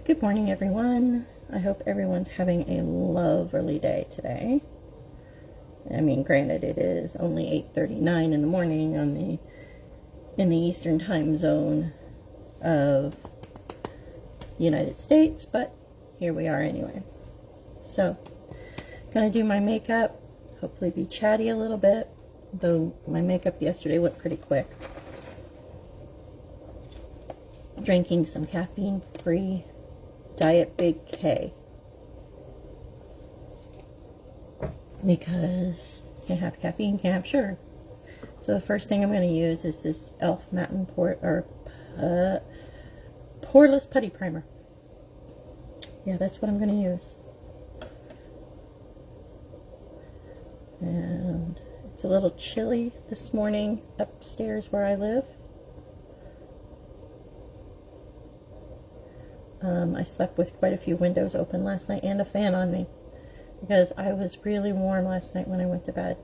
Good morning, everyone. I hope everyone's having a lovely day today. I mean, granted, it is only 8:39 in the morning in the Eastern time zone of the United States, but here we are anyway. So, gonna do my makeup, hopefully be chatty a little bit, though my makeup yesterday went pretty quick. Drinking some caffeine-free Diet Big K, because can't have caffeine, can't have sugar. So the first thing I'm going to use is this e.l.f. Matte and Poreless Putty Primer. Yeah, that's what I'm going to use. And it's a little chilly this morning upstairs where I live. I slept with quite a few windows open last night and a fan on me because I was really warm last night when I went to bed.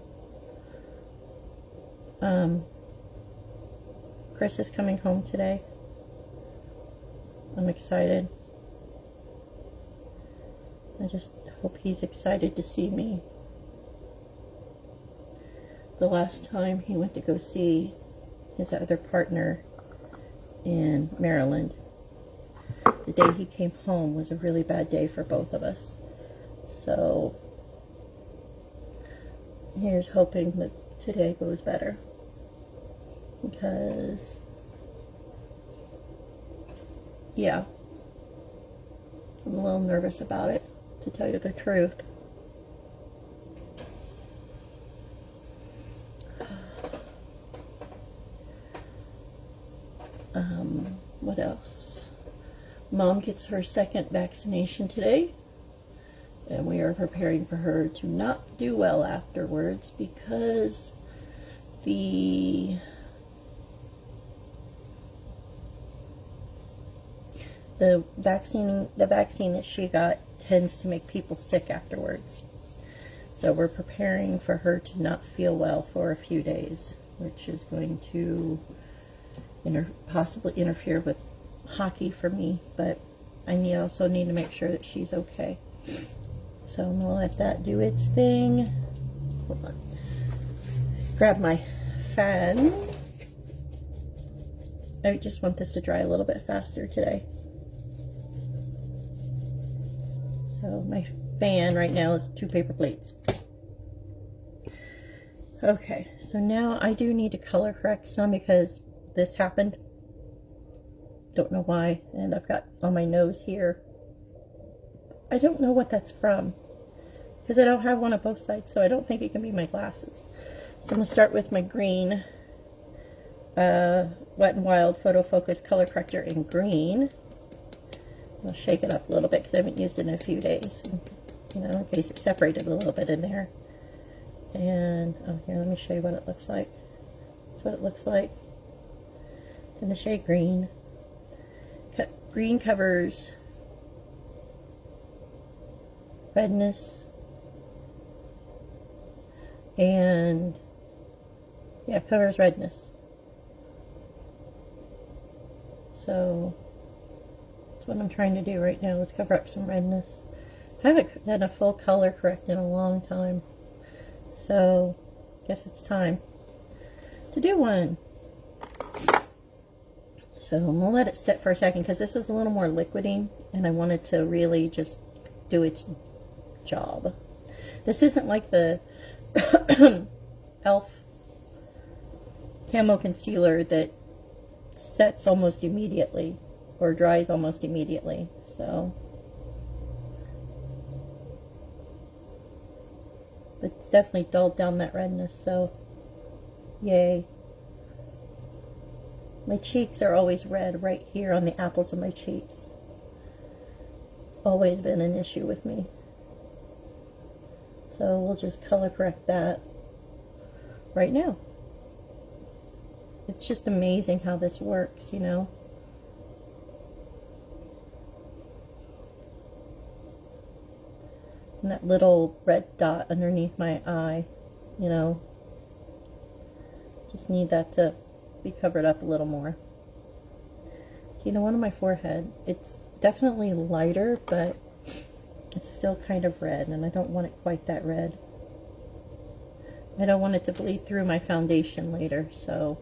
Chris is coming home today. I'm excited. I just hope he's excited to see me. The last time he went to go see his other partner in Maryland, the day he came home was a really bad day for both of us. So here's hoping that today goes better, because yeah, I'm a little nervous about it, to tell you the truth. What else? Mom gets her second vaccination today, and we are preparing for her to not do well afterwards because the vaccine that she got tends to make people sick afterwards. So we're preparing for her to not feel well for a few days, which is going to possibly interfere with hockey for me, but I also need to make sure that she's okay. So I'm gonna let that do its thing. Hold on. Grab my fan. I just want this to dry a little bit faster today. So my fan right now is 2 paper plates. Okay, so now I do need to color correct some because this happened. Don't know why, and I've got on my nose here. I don't know what that's from because I don't have one on both sides, so I don't think it can be my glasses. So I'm gonna start with my green Wet n Wild PhotoFocus color corrector in green. I'll shake it up a little bit because I haven't used it in a few days, you know, in case it separated a little bit in there. And oh, here, let me show you what it looks like. That's what it looks like. It's in the shade green. Green covers redness, and yeah, covers redness. So that's what I'm trying to do right now, is cover up some redness. I haven't done a full color correct in a long time, so I guess it's time to do one. So I'm gonna let it sit for a second because this is a little more liquidy and I want it to really just do its job. This isn't like the e.l.f. Camo concealer that sets almost immediately or dries almost immediately. So, but it's definitely dulled down that redness, so yay. My cheeks are always red right here on the apples of my cheeks. It's always been an issue with me. So we'll just color correct that right now. It's just amazing how this works, you know. And that little red dot underneath my eye, you know. Just need that to be covered up a little more. So, you know, one on my forehead, it's definitely lighter, but it's still kind of red, and I don't want it quite that red. I don't want it to bleed through my foundation later, so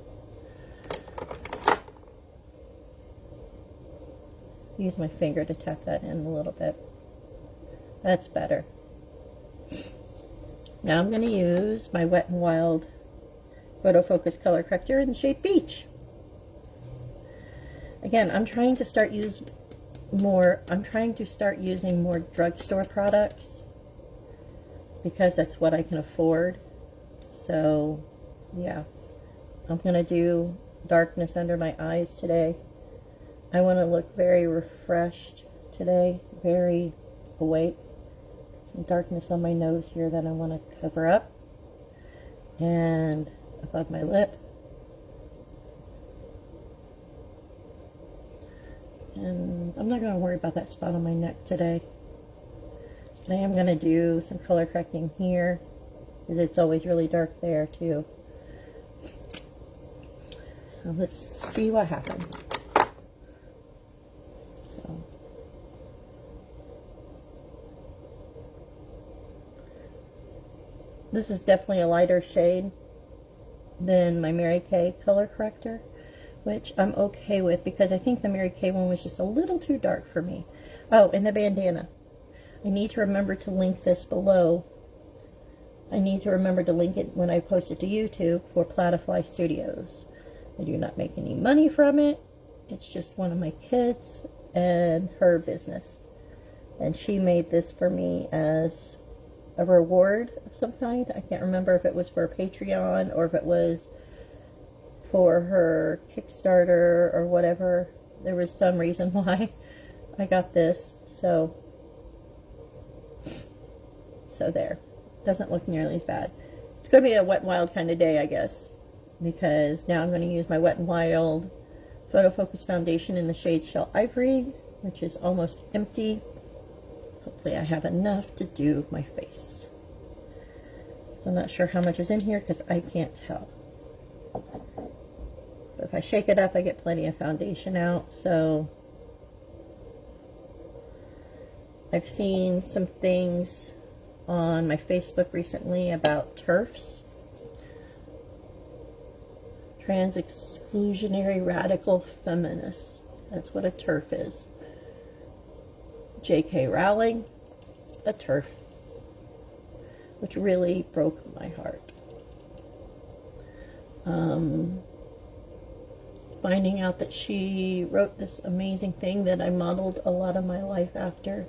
use my finger to tap that in a little bit. That's better. Now I'm going to use my Wet n Wild PhotoFocus color corrector in the shade Beige. Again, I'm trying to start using more drugstore products because that's what I can afford. So yeah, I'm going to do darkness under my eyes today. I want to look very refreshed today, very awake. Some darkness on my nose here that I want to cover up, and above my lip, and I'm not going to worry about that spot on my neck today. But I am going to do some color correcting here because it's always really dark there too. So let's see what happens. This is definitely a lighter shade than my Mary Kay color corrector, which I'm okay with because I think the Mary Kay one was just a little too dark for me. Oh, and the bandana. I need to remember to link this below. I need to remember to link it when I post it to YouTube for Platifly Studios. I do not make any money from it. It's just one of my kids and her business. And she made this for me as a reward of some kind. I can't remember if it was for Patreon or if it was for her Kickstarter or whatever. There was some reason why I got this. So there. Doesn't look nearly as bad. It's going to be a Wet n Wild kind of day, I guess, because now I'm going to use my Wet n Wild PhotoFocus foundation in the shade Shell Ivory, which is almost empty. Hopefully I have enough to do my face. So I'm not sure how much is in here because I can't tell. But if I shake it up, I get plenty of foundation out. So I've seen some things on my Facebook recently about TERFs. Trans exclusionary radical feminists. That's what a TERF is. J.K. Rowling, a TERF, which really broke my heart. Finding out that she wrote this amazing thing that I modeled a lot of my life after,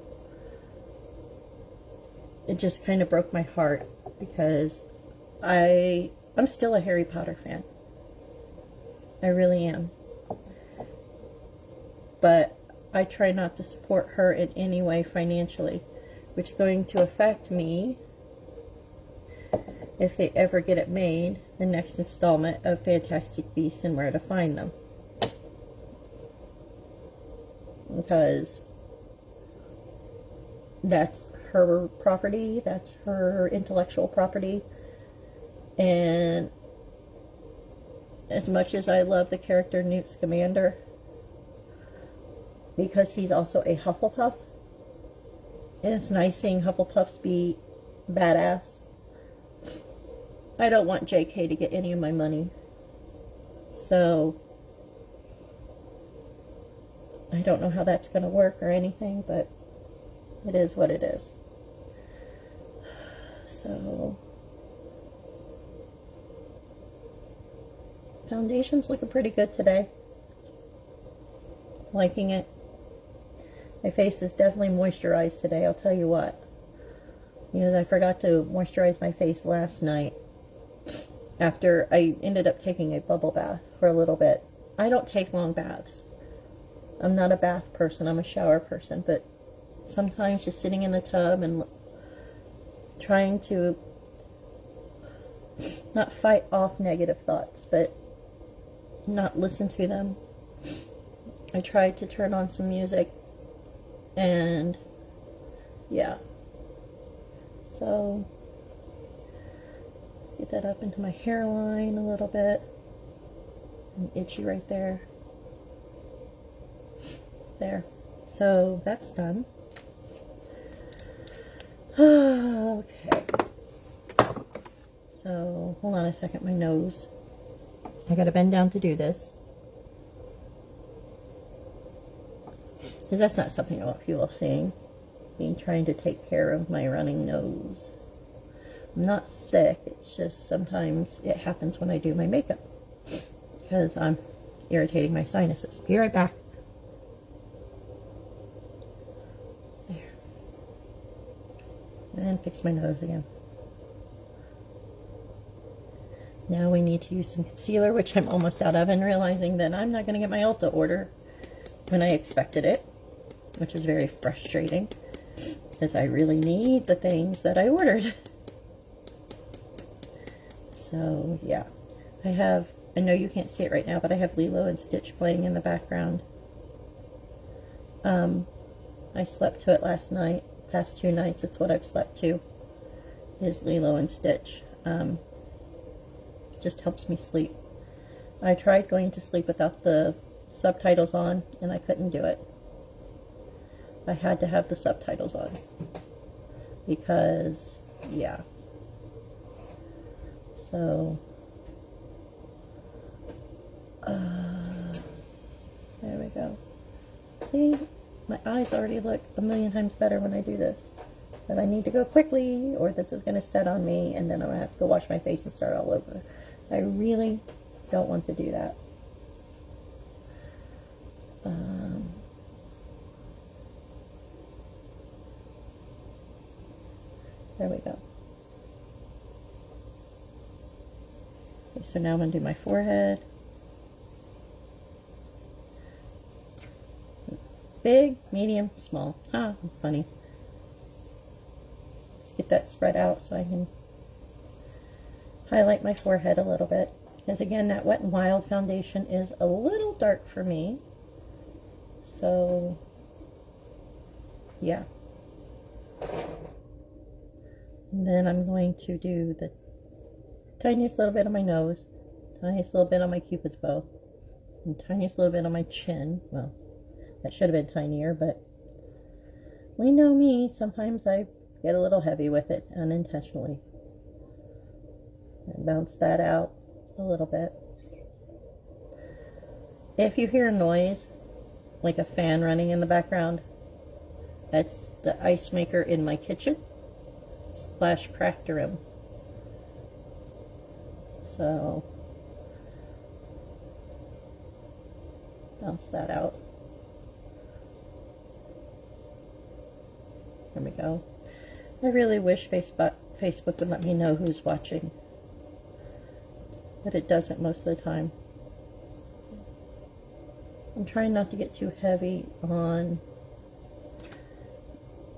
it just kind of broke my heart because I'm still a Harry Potter fan. I really am. But I try not to support her in any way financially, which is going to affect me if they ever get it made, the next installment of Fantastic Beasts and Where to Find Them. Because that's her property, that's her intellectual property, and as much as I love the character Newt Scamander, because he's also a Hufflepuff, and it's nice seeing Hufflepuffs be badass, I don't want JK to get any of my money. So I don't know how that's going to work or anything, but it is what it is. So foundation's looking pretty good today. Liking it. My face is definitely moisturized today, I'll tell you what. Because I forgot to moisturize my face last night after I ended up taking a bubble bath for a little bit. I don't take long baths. I'm not a bath person, I'm a shower person, but sometimes just sitting in the tub and trying to not fight off negative thoughts, but not listen to them. I tried to turn on some music, and yeah. So let's get that up into my hairline a little bit. I'm itchy right there. There. So that's done. Okay. So hold on a second, my nose. I gotta bend down to do this. Because that's not something I want people seeing. Me trying to take care of my running nose. I'm not sick, it's just sometimes it happens when I do my makeup. Because I'm irritating my sinuses. Be right back. There. And fix my nose again. Now we need to use some concealer, which I'm almost out of, and realizing that I'm not going to get my Ulta order when I expected it, which is very frustrating because I really need the things that I ordered. So yeah, I know you can't see it right now, but I have Lilo and Stitch playing in the background. I slept to it last night. Past 2 nights, it's what I've slept to, is Lilo and Stitch. Just helps me sleep. I tried going to sleep without the subtitles on, and I couldn't do it. I had to have the subtitles on because, yeah. So, there we go. See, my eyes already look a million times better when I do this. But I need to go quickly, or this is going to set on me, and then I'm going to have to go wash my face and start all over. I really don't want to do that. There we go. Okay, so now I'm going to do my forehead. Big, medium, small. Ah, funny. Let's get that spread out so I can highlight my forehead a little bit. Because again, that Wet n Wild foundation is a little dark for me. So, yeah. And then I'm going to do the tiniest little bit on my nose, tiniest little bit on my Cupid's bow, and tiniest little bit on my chin. Well, that should have been tinier, but we know me. Sometimes I get a little heavy with it unintentionally. And bounce that out a little bit. If you hear a noise, like a fan running in the background, that's the ice maker in my kitchen / craft room. So, bounce that out. There we go. I really wish Facebook would let me know who's watching, but it doesn't most of the time. I'm trying not to get too heavy on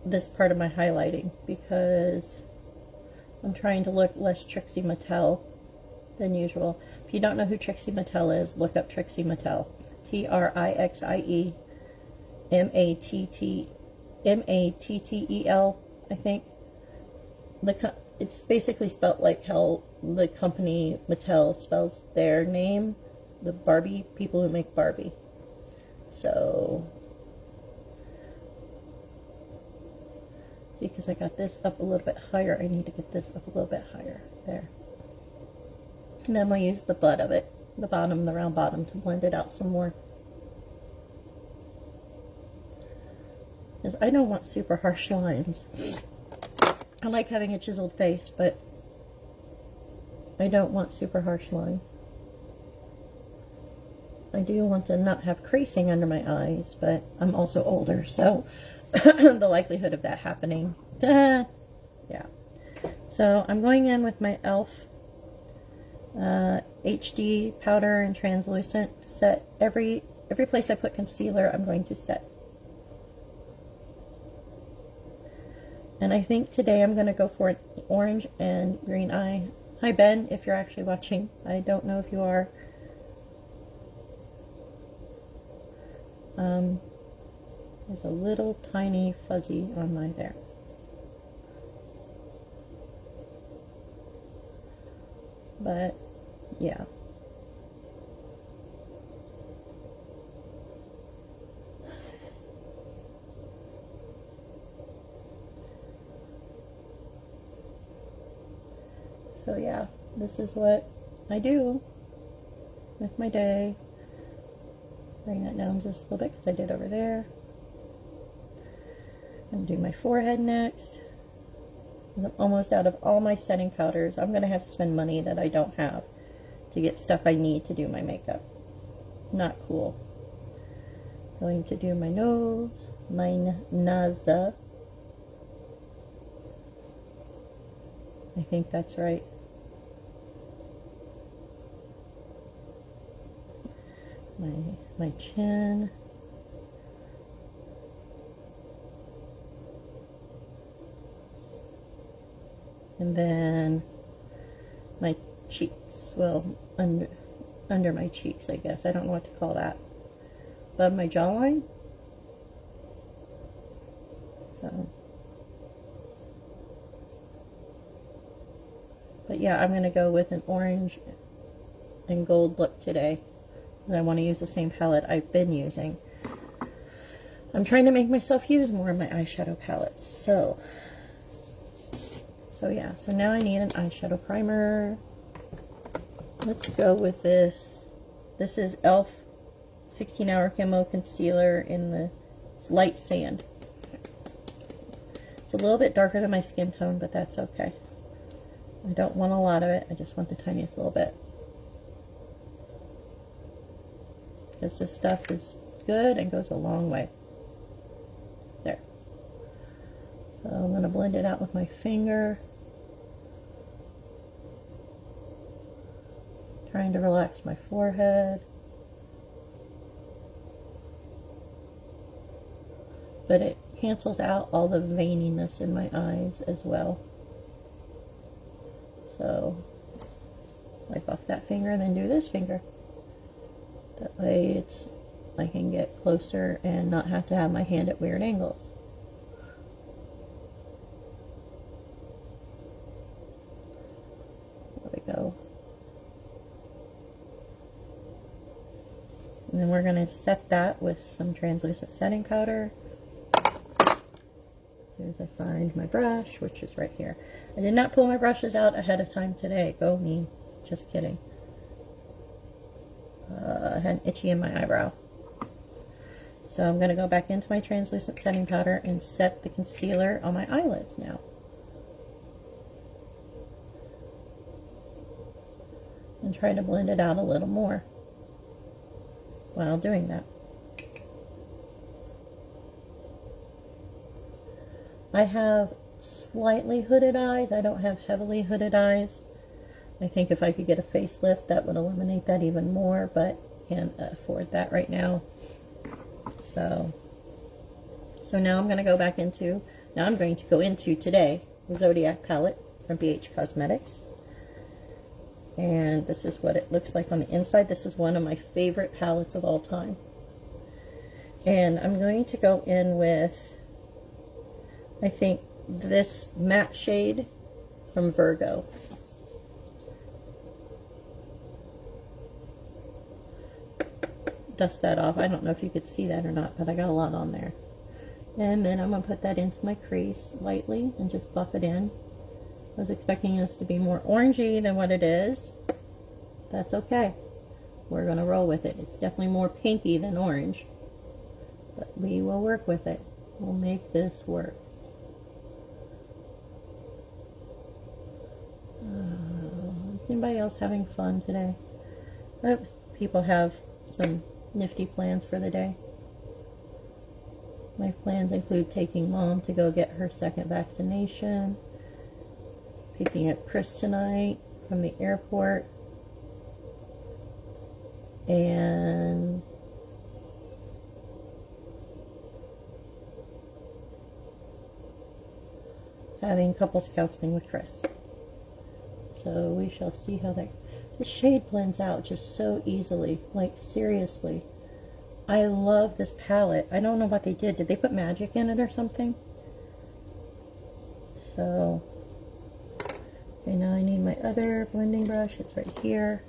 this part of my highlighting because I'm trying to look less Trixie Mattel than usual. If you don't know who Trixie Mattel is, look up Trixie Mattel. Trixie Mattel, I think. It's basically spelled like how the company Mattel spells their name, the Barbie people who make Barbie. So, see, because I got this up a little bit higher, I need to get this up a little bit higher. There. And then we'll use the butt of it, the bottom, the round bottom, to blend it out some more. Because I don't want super harsh lines. I like having a chiseled face, but I don't want super harsh lines. I do want to not have creasing under my eyes, but I'm also older, so the likelihood of that happening, yeah. So I'm going in with my e.l.f. HD powder and translucent to set every place I put concealer. I'm going to set. And I think today I'm going to go for an orange and green eye. Hi Ben, if you're actually watching. I don't know if you are. There's a little tiny fuzzy on my there. But yeah. So yeah, this is what I do with my day. Bring that down just a little bit because I did over there. I'm gonna do my forehead next. I'm almost out of all my setting powders. I'm gonna have to spend money that I don't have to get stuff I need to do my makeup. Not cool. Going to do my nose, my nasa. I think that's right. My chin. And then my cheeks. Well, under my cheeks, I guess. I don't know what to call that. Above my jawline. So. But yeah, I'm going to go with an orange and gold look today. And I want to use the same palette I've been using. I'm trying to make myself use more of my eyeshadow palettes. So yeah, so now I need an eyeshadow primer. Let's go with this. This is e.l.f. 16-hour Camo Concealer in the light sand. It's a little bit darker than my skin tone, but that's okay. I don't want a lot of it. I just want the tiniest little bit. Because this stuff is good and goes a long way. There. So I'm going to blend it out with my finger. Trying to relax my forehead. But it cancels out all the veininess in my eyes as well. So, wipe off that finger and then do this finger. That way I can get closer and not have to have my hand at weird angles. There we go. And then we're going to set that with some translucent setting powder. As soon as I find my brush, which is right here. I did not pull my brushes out ahead of time today. Go me. Just kidding. I had an itchy in my eyebrow. So I'm going to go back into my translucent setting powder and set the concealer on my eyelids now. And try to blend it out a little more while doing that. I have slightly hooded eyes. I don't have heavily hooded eyes. I think if I could get a facelift, that would eliminate that even more, but can't afford that right now. So now I'm going to go back into, today, the Zodiac Palette from Beige Cosmetics. And this is what it looks like on the inside. This is one of my favorite palettes of all time. And I'm going to go in with, I think, this matte shade from Virgo. Dust that off. I don't know if you could see that or not, but I got a lot on there. And then I'm going to put that into my crease lightly and just buff it in. I was expecting this to be more orangey than what it is. That's okay. We're going to roll with it. It's definitely more pinky than orange. But we will work with it. We'll make this work. Is anybody else having fun today? I hope people have some nifty plans for the day. My plans include taking Mom to go get her second vaccination, picking up Chris tonight from the airport, and having couples counseling with Chris. So we shall see how that... The shade blends out just so easily. Like, seriously. I love this palette. I don't know what they did. Did they put magic in it or something? So... Okay, now I need my other blending brush. It's right here.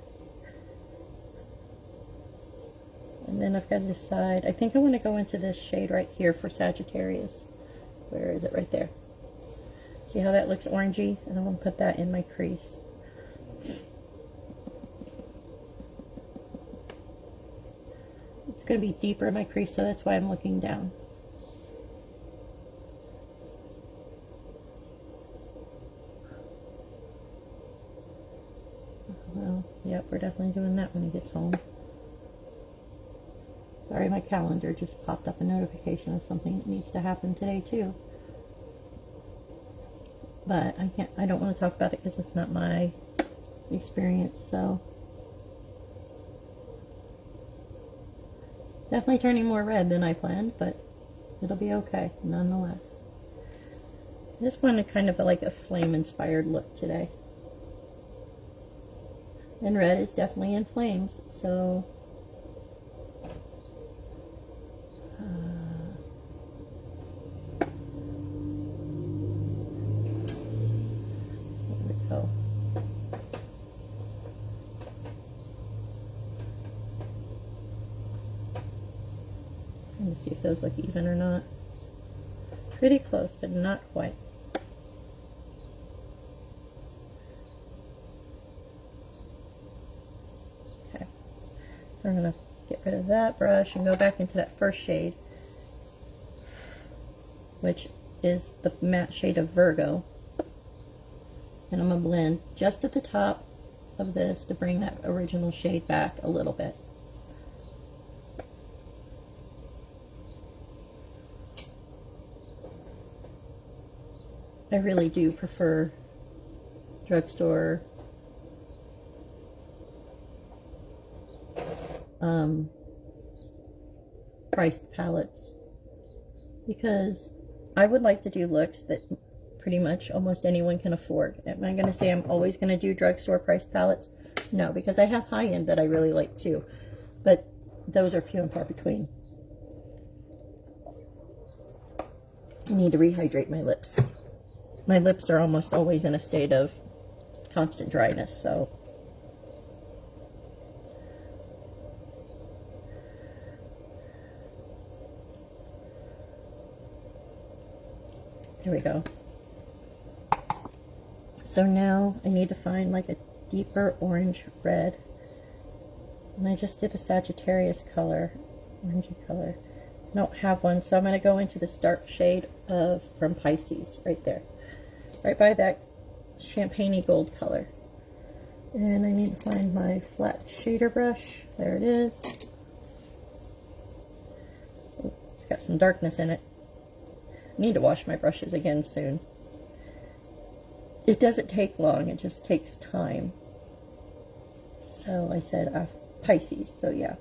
And then I've got to decide. I think I'm going to go into this shade right here for Sagittarius. Where is it? Right there. See how that looks orangey? And I'm going to put that in my crease. It's going to be deeper in my crease, so that's why I'm looking down. Well, yep, we're definitely doing that when he gets home. Sorry, my calendar just popped up a notification of something that needs to happen today too. But I don't want to talk about it because it's not my experience, so. Definitely turning more red than I planned, but it'll be okay nonetheless. I just wanted kind of like a flame-inspired look today. And red is definitely in flames, so there we go. Let me see if those look even or not. Pretty close, but not quite. Okay, so I'm gonna get rid of that brush and go back into that first shade, which is the matte shade of Virgo. And I'm gonna blend just at the top of this to bring that original shade back a little bit. I really do prefer drugstore priced palettes, because I would like to do looks that pretty much almost anyone can afford. Am I going to say I'm always going to do drugstore priced palettes? No, because I have high-end that I really like too, but those are few and far between. I need to rehydrate my lips. My lips are almost always in a state of constant dryness, so. There we go. So now I need to find like a deeper orange red. And I just did a Sagittarius color, orangey color. I don't have one, so I'm going to go into this dark shade of from Pisces right there. Right by that champagne-y gold color. And I need to find my flat shader brush. There it is. Oh, it's got some darkness in it. I need to wash my brushes again soon. It doesn't take long, it just takes time. So I said Pisces, so yeah.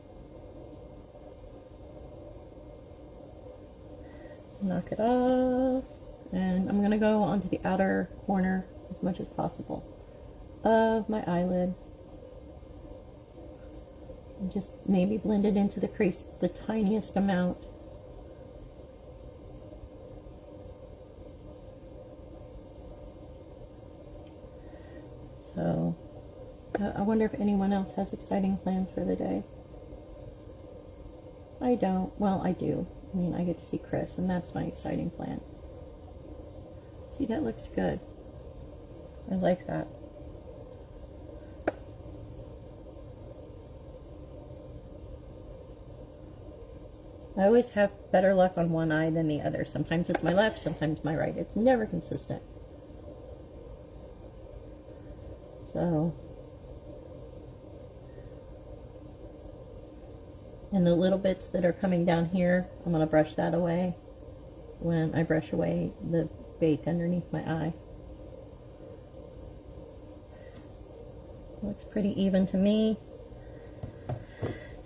Knock it off. And I'm going to go onto the outer corner as much as possible of my eyelid. And just maybe blend it into the crease the tiniest amount. So, I wonder if anyone else has exciting plans for the day. I don't. Well, I do. I mean, I get to see Chris, and that's my exciting plan. See, that looks good. I like that. I always have better luck on one eye than the other. Sometimes it's my left, sometimes my right. It's never consistent. So, and the little bits that are coming down here, I'm going to brush that away when I brush away the bake underneath my eye. Looks pretty even to me.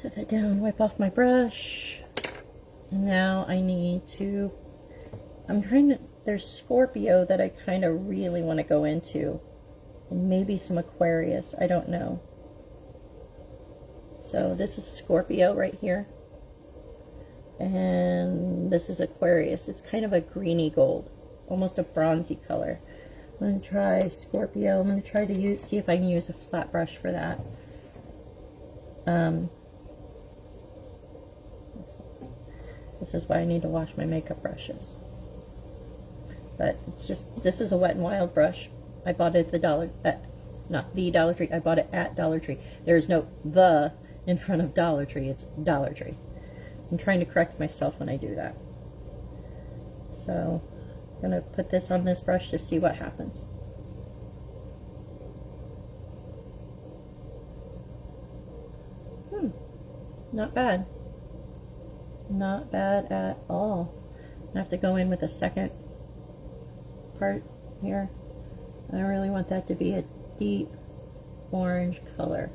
Set that down, wipe off my brush. And now I need to, there's Scorpio that I kind of really want to go into. And maybe some Aquarius, I don't know. So this is Scorpio right here. And this is Aquarius. It's kind of a greeny gold, almost a bronzy color. I'm going to try Scorpio. I'm going to try to see if I can use a flat brush for that. This is why I need to wash my makeup brushes. But it's just, this is a Wet n Wild brush. I bought it at the not the Dollar Tree. I bought it at Dollar Tree. There's no the in front of Dollar Tree. It's Dollar Tree. I'm trying to correct myself when I do that. So I'm going to put this on this brush to see what happens. Not bad. Not bad at all. I have to go in with a second part here. I really want that to be a deep orange color.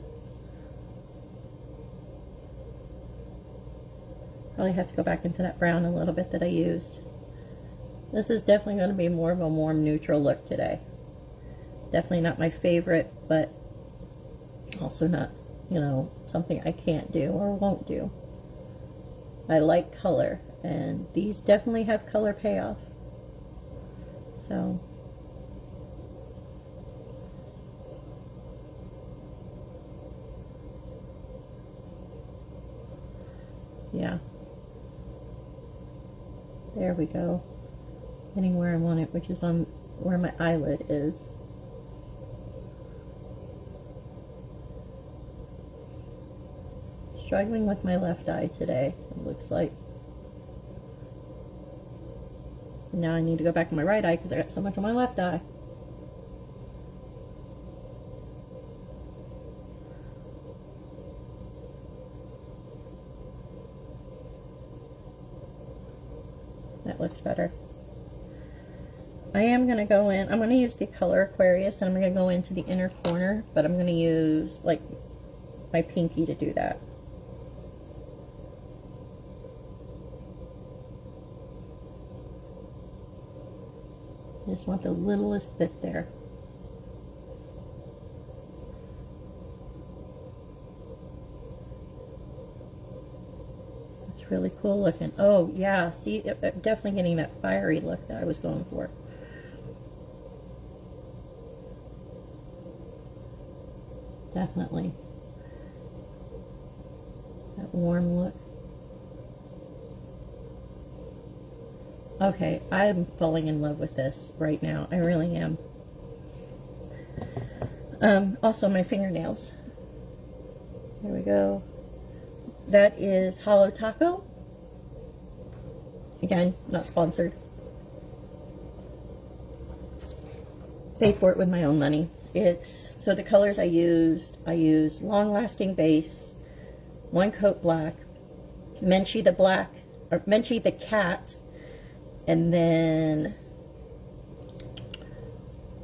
Probably have to go back into that brown a little bit that I used. This is definitely going to be more of a warm neutral look today. Definitely not my favorite, but also not, you know, something I can't do or won't do. I like color, and these definitely have color payoff. So yeah, there we go. Getting where I want it, which is on where my eyelid is. Struggling with my left eye today, it looks like. Now I need to go back to my right eye because I got so much on my left eye. That looks better. I am going to go in, I'm going to use the color Aquarius, and I'm going to go into the inner corner, but I'm going to use like my pinky to do that. I just want the littlest bit there. It's really cool looking. Oh yeah, see, definitely getting that fiery look that I was going for. Definitely. That warm look. Okay, I'm falling in love with this right now. I really am. Also my fingernails. There we go. That is Hollow Taco. Again, not sponsored. Paid for it with my own money. It's, so the colors I used Long Lasting Base, One Coat Black, Menchie the Black, or Menchie the Cat, and then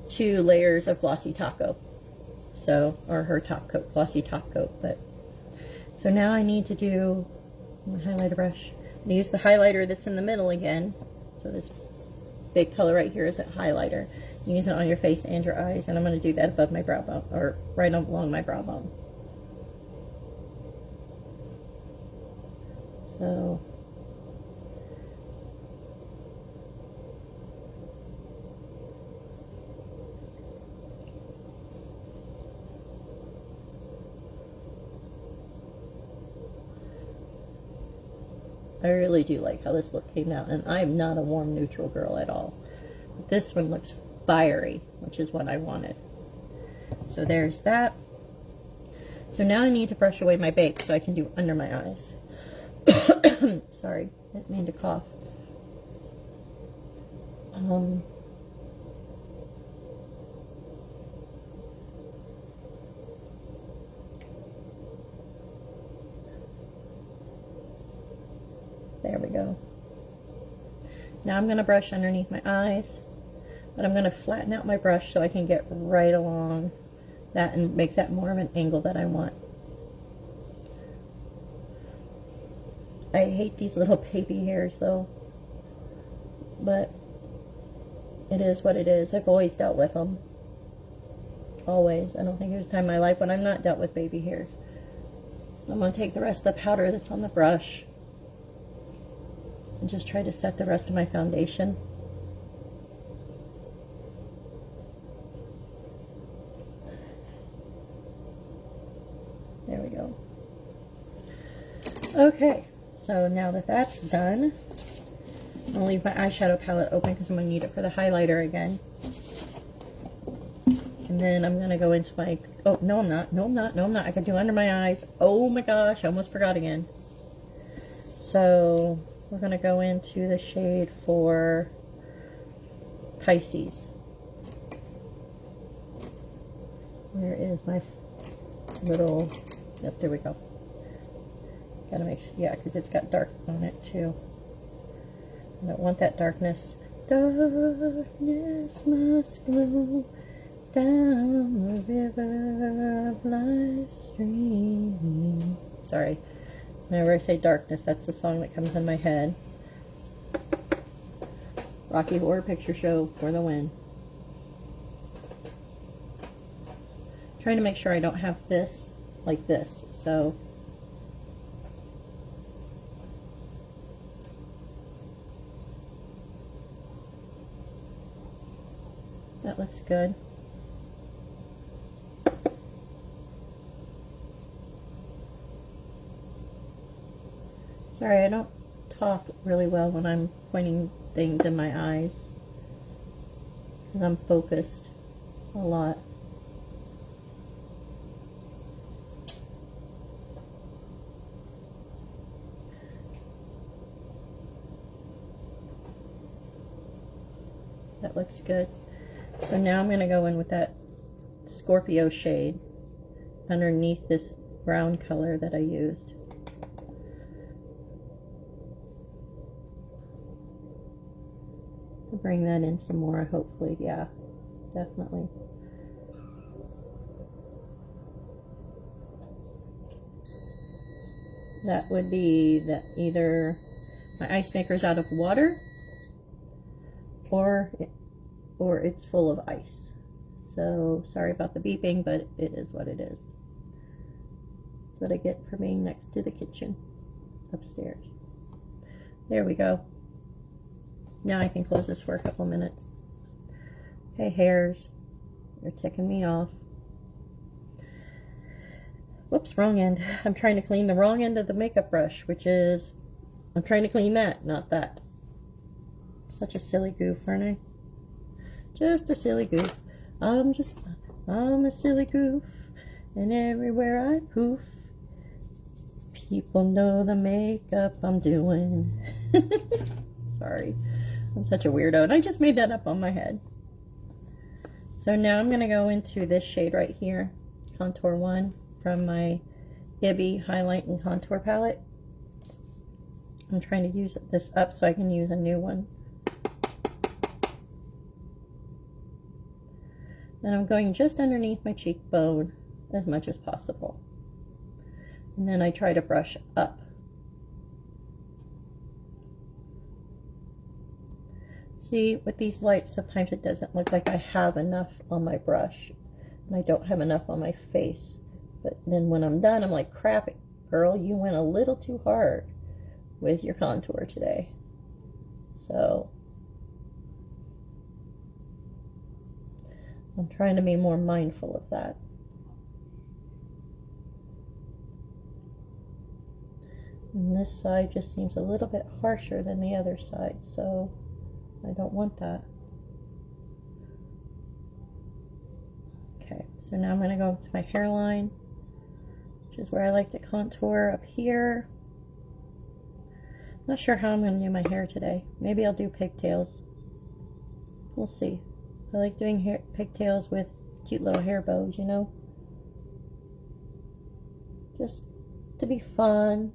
2 layers of Glossy Top Coat. So, or her top coat, Glossy Top Coat. But so now I need to do my highlighter brush. I use the highlighter that's in the middle again. So this big color right here is a highlighter. You use it on your face and your eyes, and I'm going to do that above my brow bone, or right along my brow bone. So I really do like how this look came out, and I'm not a warm neutral girl at all. But this one looks fiery, which is what I wanted. So there's that. So now I need to brush away my bake so I can do under my eyes. Sorry, I didn't mean to cough. There we go. Now I'm going to brush underneath my eyes, but I'm going to flatten out my brush so I can get right along that and make that more of an angle that I want. I hate these little baby hairs though, but it is what it is. I've always dealt with them. Always. I don't think there's a time in my life when I've not dealt with baby hairs. I'm going to take the rest of the powder that's on the brush and just try to set the rest of my foundation. There we go. Okay, so now that that's done, I'll leave my eyeshadow palette open because I'm going to need it for the highlighter again. And then I'm going to go into my, oh, no I'm not, no I'm not, no I'm not. I can do under my eyes. Oh my gosh, I almost forgot again. So we're going to go into the shade for Pisces. Where is my little, yep, there we go. Gotta make sure, yeah, because it's got dark on it too. I don't want that darkness. Darkness must glow down the river of life's stream. Sorry, whenever I say darkness, that's the song that comes in my head. Rocky Horror Picture Show for the win. Trying to make sure I don't have this like this, so that looks good. Sorry, I don't talk really well when I'm pointing things in my eyes because I'm focused a lot. That looks good. So now I'm going to go in with that Scorpio shade underneath this brown color that I used. I'll bring that in some more, hopefully. Yeah, definitely. That would be that either my ice maker's out of water or it's full of ice. So sorry about the beeping, but it is what it is. That's what I get for being next to the kitchen upstairs. There we go. Now I can close this for a couple minutes. Hey hairs, you're ticking me off. Whoops, wrong end. I'm trying to clean the wrong end of the makeup brush, which is, I'm trying to clean that, not that. Such a silly goof, aren't I? Just a silly goof. I'm a silly goof, and everywhere I poof, people know the makeup I'm doing. Sorry, I'm such a weirdo, and I just made that up on my head. So now I'm going to go into this shade right here, Contour 1, from my Ibby Highlight and Contour Palette. I'm trying to use this up so I can use a new one. And I'm going just underneath my cheekbone as much as possible. And then I try to brush up. See, with these lights, sometimes it doesn't look like I have enough on my brush. And I don't have enough on my face. But then when I'm done, I'm like, crap, girl, you went a little too hard with your contour today. So I'm trying to be more mindful of that. And this side just seems a little bit harsher than the other side, so I don't want that. Okay, so now I'm going to go up to my hairline, which is where I like to contour up here. Not sure how I'm going to do my hair today. Maybe I'll do pigtails. We'll see. I like doing pigtails with cute little hair bows, you know? Just to be fun.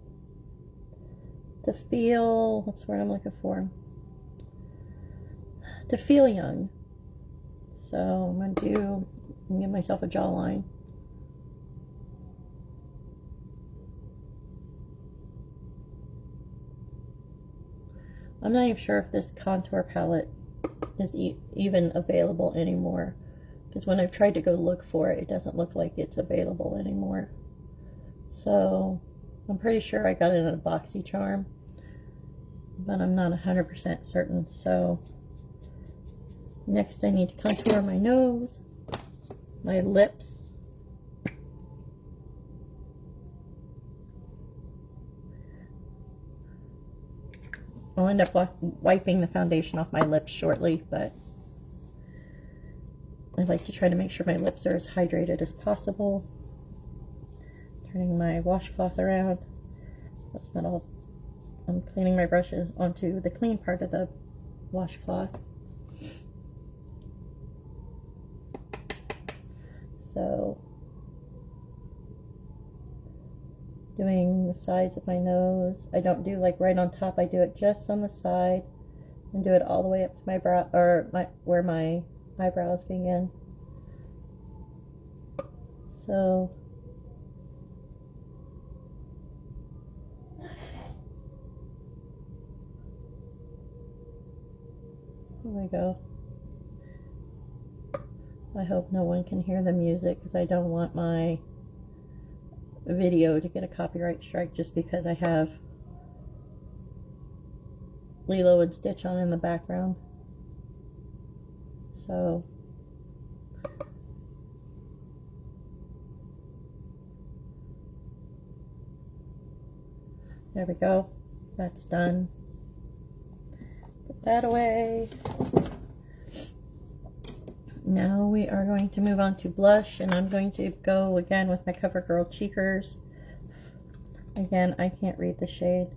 To feel, what's the word I'm looking for? To feel young. So I'm going to give myself a jawline. I'm not even sure if this contour palette is even available anymore, because when I've tried to go look for it, it doesn't look like it's available anymore. So I'm pretty sure I got it in a BoxyCharm, but I'm not 100% certain. So next I need to contour my nose, my lips, I'll end up wiping the foundation off my lips shortly, but I like to try to make sure my lips are as hydrated as possible. Turning my washcloth around. That's not all. I'm cleaning my brushes onto the clean part of the washcloth. So, doing the sides of my nose. I don't do like right on top. I do it just on the side, and do it all the way up to my brow, or where my eyebrows begin. So, there we go. I hope no one can hear the music, because I don't want my video to get a copyright strike just because I have Lilo and Stitch on in the background. So there we go. That's done. Put that away. Now we are going to move on to blush, and I'm going to go again with my CoverGirl Cheekers. Again, I can't read the shade.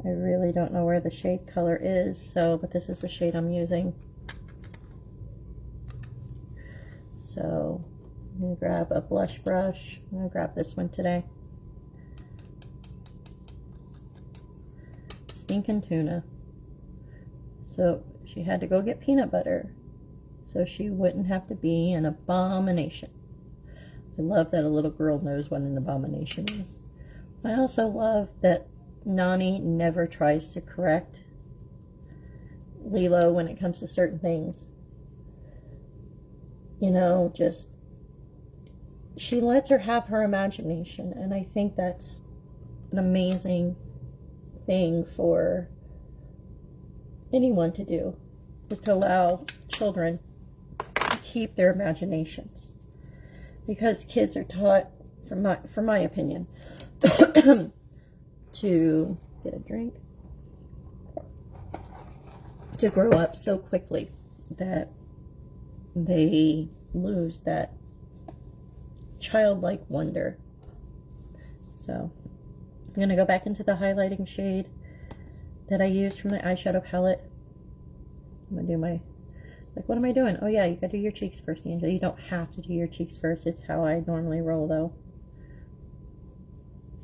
I really don't know where the shade color is, so, but this is the shade I'm using. So, I'm going to grab a blush brush. I'm going to grab this one today. Stinking tuna. So she had to go get peanut butter so she wouldn't have to be an abomination. I love that a little girl knows what an abomination is. I also love that Nani never tries to correct Lilo when it comes to certain things. You know, just she lets her have her imagination, and I think that's an amazing thing for anyone to do, is to allow children to keep their imaginations, because kids are taught, from my opinion, to get a drink, to grow up so quickly that they lose that childlike wonder. So I'm going to go back into the highlighting shade that I used from the eyeshadow palette. I'm going to do my, like, what am I doing? Oh yeah, you got to do your cheeks first, Angela. You don't have to do your cheeks first. It's how I normally roll, though.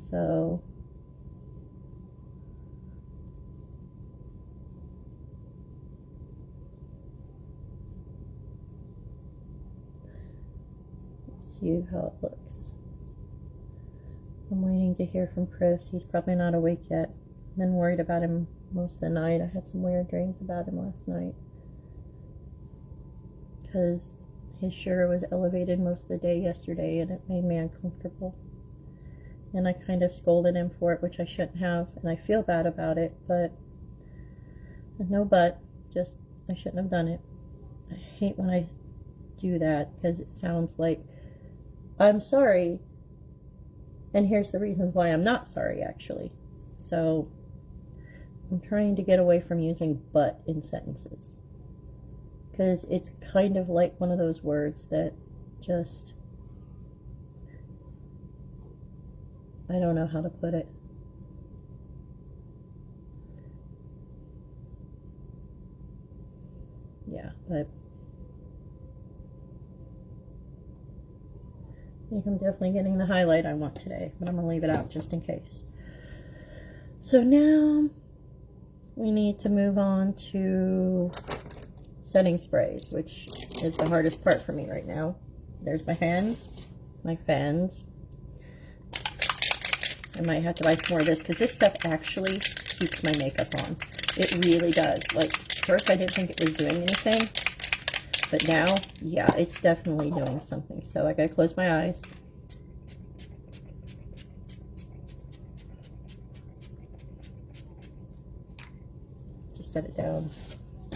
So let's see how it looks. I'm waiting to hear from Chris. He's probably not awake yet. I've been worried about him most of the night. I had some weird dreams about him last night, because his sugar was elevated most of the day yesterday, and it made me uncomfortable. And I kind of scolded him for it, which I shouldn't have, and I feel bad about it, but no but, just I shouldn't have done it. I hate when I do that, because it sounds like I'm sorry, and here's the reasons why I'm not sorry, actually. So I'm trying to get away from using but in sentences, because it's kind of like one of those words that just, I don't know how to put it. Yeah, but I think I'm definitely getting the highlight I want today, but I'm going to leave it out just in case. So now we need to move on to setting sprays, which is the hardest part for me right now. There's my hands, my fans. I might have to buy some more of this, because this stuff actually keeps my makeup on. It really does. Like, first I didn't think it was doing anything, but now, yeah, it's definitely doing something. So I gotta close my eyes. Just set it down.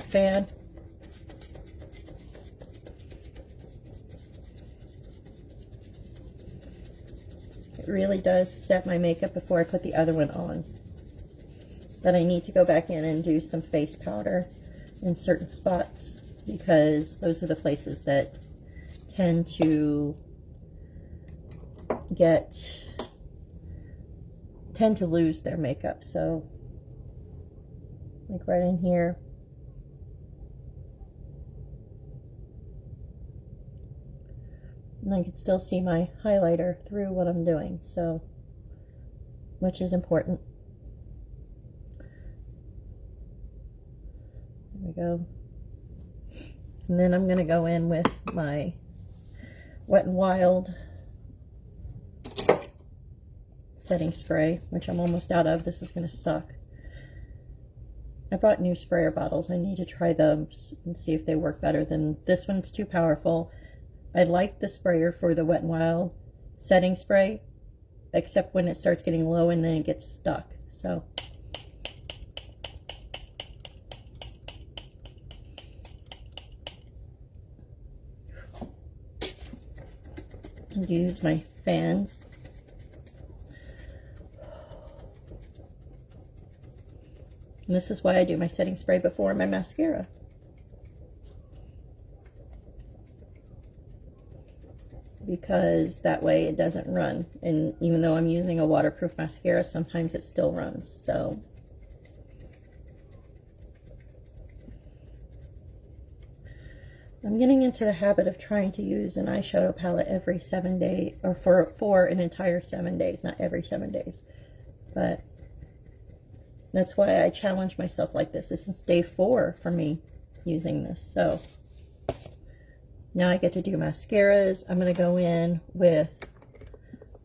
Fan. It really does set my makeup before I put the other one on. that I need to go back in and do some face powder in certain spots, because those are the places that tend to lose their makeup. So like right in here, and I can still see my highlighter through what I'm doing, so, which is important. There we go. And then I'm going to go in with my Wet n Wild setting spray, which I'm almost out of. This is going to suck. I bought new sprayer bottles. I need to try those and see if they work better than this one's too powerful. I like the sprayer for the Wet n Wild setting spray, except when it starts getting low and then it gets stuck. So and use my fans. And this is why I do my setting spray before my mascara. Because that way it doesn't run. And even though I'm using a waterproof mascara, sometimes it still runs. So I'm getting into the habit of trying to use an eyeshadow palette every 7 days, or for an entire 7 days, not every 7 days. But that's why I challenge myself like this. This is day 4 for me using this. So now I get to do mascaras. I'm going to go in with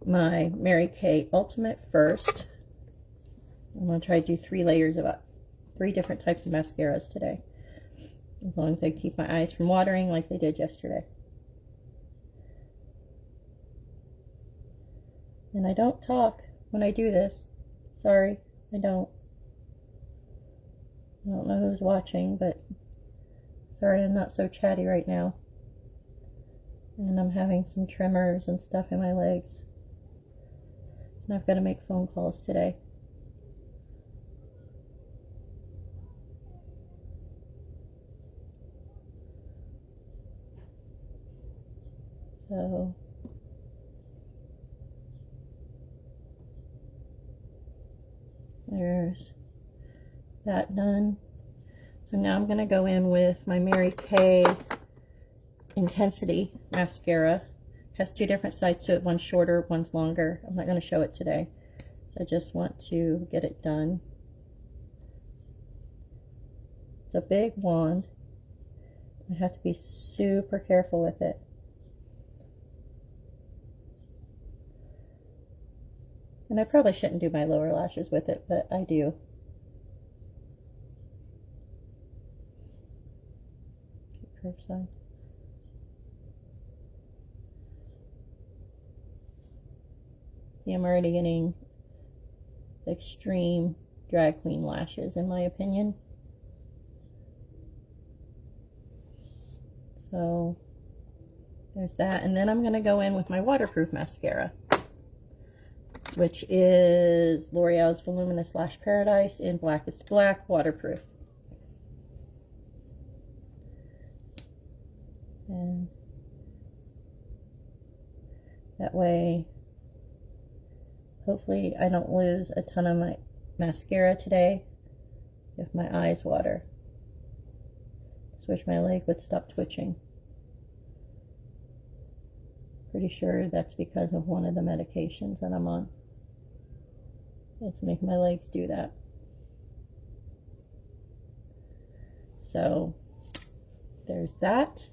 my Mary Kay Ultimate first. I'm going to try to do 3 layers of 3 different types of mascaras today, as long as I keep my eyes from watering like they did yesterday. And I don't talk when I do this. Sorry, I don't. I don't know who's watching, but sorry I'm not so chatty right now. And I'm having some tremors and stuff in my legs. And I've got to make phone calls today. So there's that done. So now I'm going to go in with my Mary Kay Intensity mascara. It has 2 different sides to it. One's shorter, one's longer. I'm not going to show it today. I just want to get it done. It's a big wand. I have to be super careful with it. And I probably shouldn't do my lower lashes with it, but I do. Curve side. See, I'm already getting extreme drag queen lashes, in my opinion. So there's that. And then I'm going to go in with my waterproof mascara, which is L'Oreal's Voluminous Lash Paradise in Blackest Black Waterproof. And that way, hopefully I don't lose a ton of my mascara today if my eyes water. Just wish my leg would stop twitching. Pretty sure that's because of one of the medications that I'm on. It's making my legs do that. So there's that.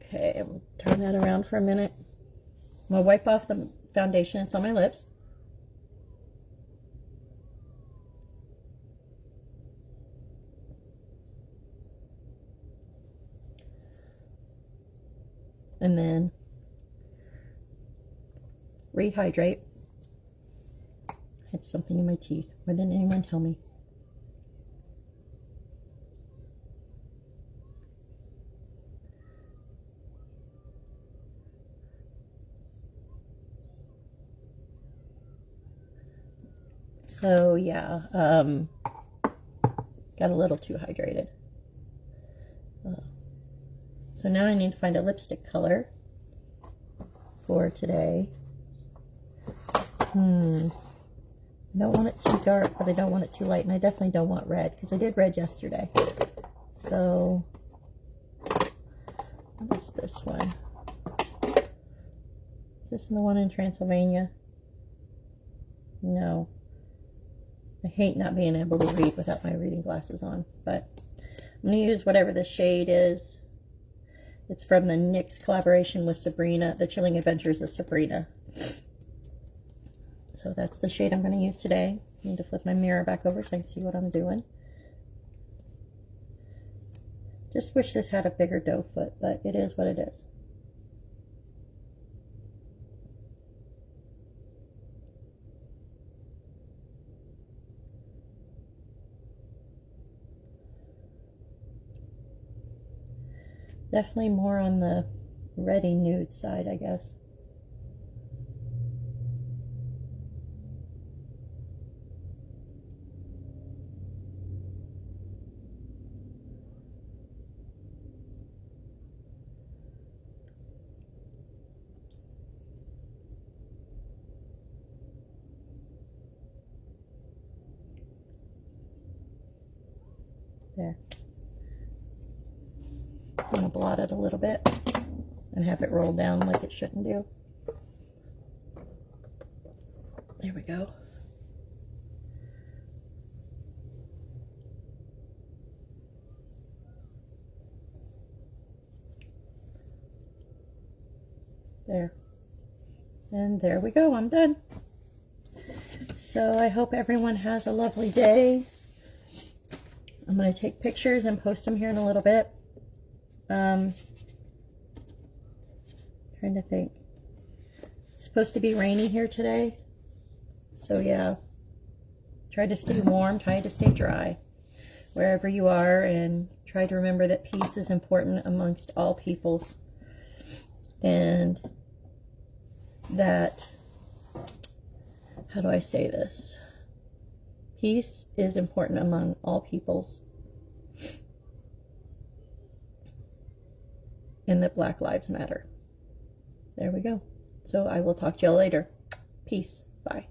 Okay, I'm going to turn that around for a minute. I'm going to wipe off the foundation. It's on my lips. And then rehydrate. I had something in my teeth. Why didn't anyone tell me? So yeah, got a little too hydrated. So now I need to find a lipstick color for today. I don't want it too dark, but I don't want it too light, and I definitely don't want red, because I did red yesterday. So, what is this one? Is this the one in Transylvania? No. I hate not being able to read without my reading glasses on, but I'm going to use whatever the shade is. It's from the NYX collaboration with Sabrina, The Chilling Adventures of Sabrina. So that's the shade I'm going to use today. I need to flip my mirror back over so I can see what I'm doing. Just wish this had a bigger doe foot, but it is what it is. Definitely more on the reddy nude side, I guess. There. I'm going to blot it a little bit and have it roll down like it shouldn't do. There we go. There. And there we go. I'm done. So I hope everyone has a lovely day. I'm going to take pictures and post them here in a little bit. Trying to think. It's supposed to be rainy here today. So yeah, try to stay warm, try to stay dry wherever you are, and try to remember that peace is important amongst all peoples, and that, how do I say this? Peace is important among all peoples, and that Black Lives Matter. There we go. So I will talk to y'all later. Peace. Bye.